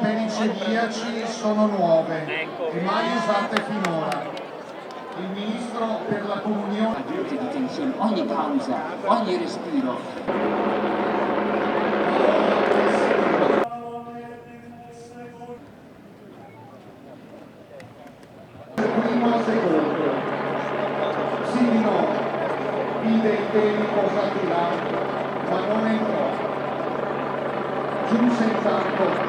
Per i celiaci sono nuove e mai usate finora. Il ministro per la comunione. Aggiunti di tensione, ogni pausa, ogni respiro. Primo secondo. Sì, no, vide i temi posati là, ma non entrò. Giunse intanto.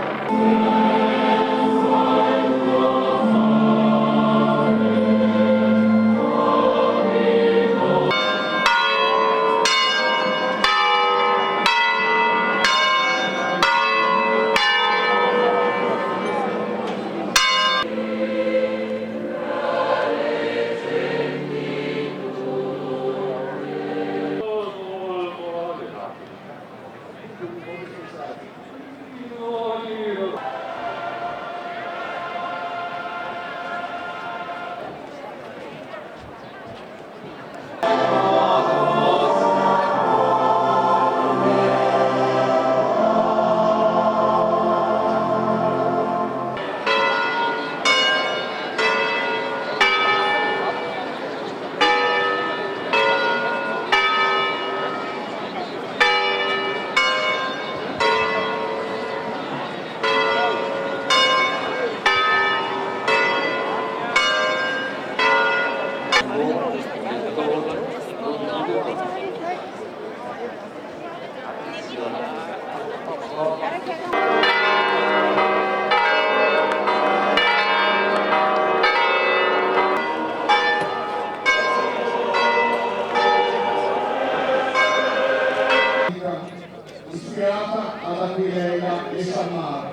Ispirata ad Aquilea e San Marco.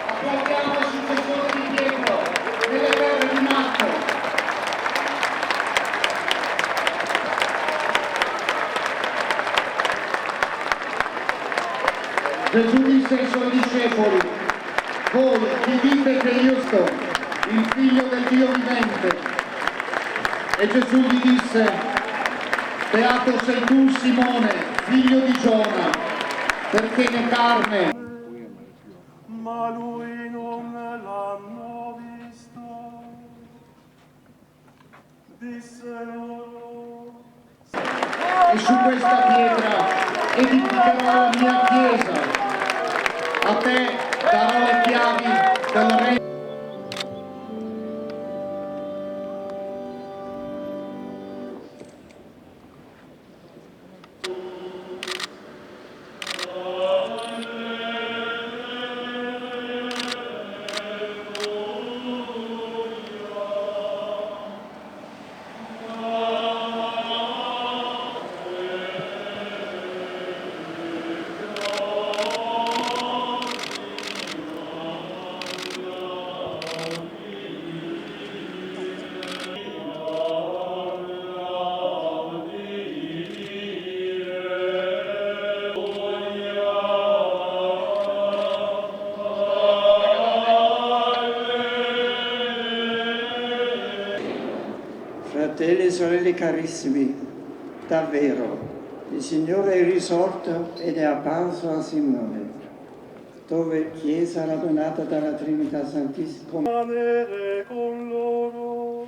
Applaudiamo il successore di Pietro nelle terre di Marco. Gesù disse ai suoi discepoli: voi chi dite che io sto, il figlio del Dio vivente? E Gesù gli disse: beato sei tu, Simone, figlio di Giona, perché né carne ma lui non l'hanno visto. Disse loro: e su questa pietra edificherò la mia chiesa. A te darò le chiavi del regno. Fratelli e sorelle carissimi, davvero, il Signore è risorto ed è apparso a Simone, dove Chiesa radunata dalla Trinità Santissima. Rimanere con loro.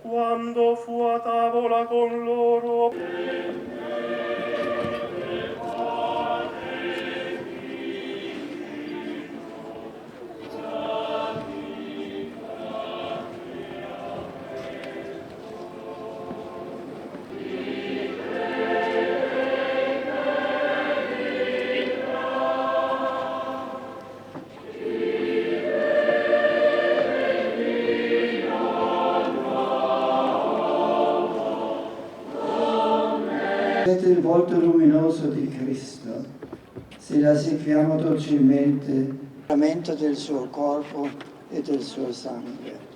Quando fu a tavola con loro, Vedete il volto luminoso di Cristo, se la seguiamo dolcemente del suo corpo e del suo sangue.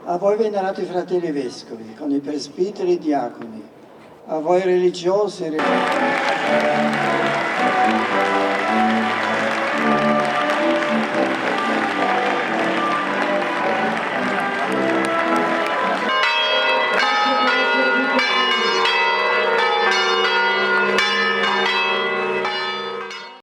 A voi venerati fratelli vescovi, con i presbiteri e diaconi, a voi religiosi e religiose,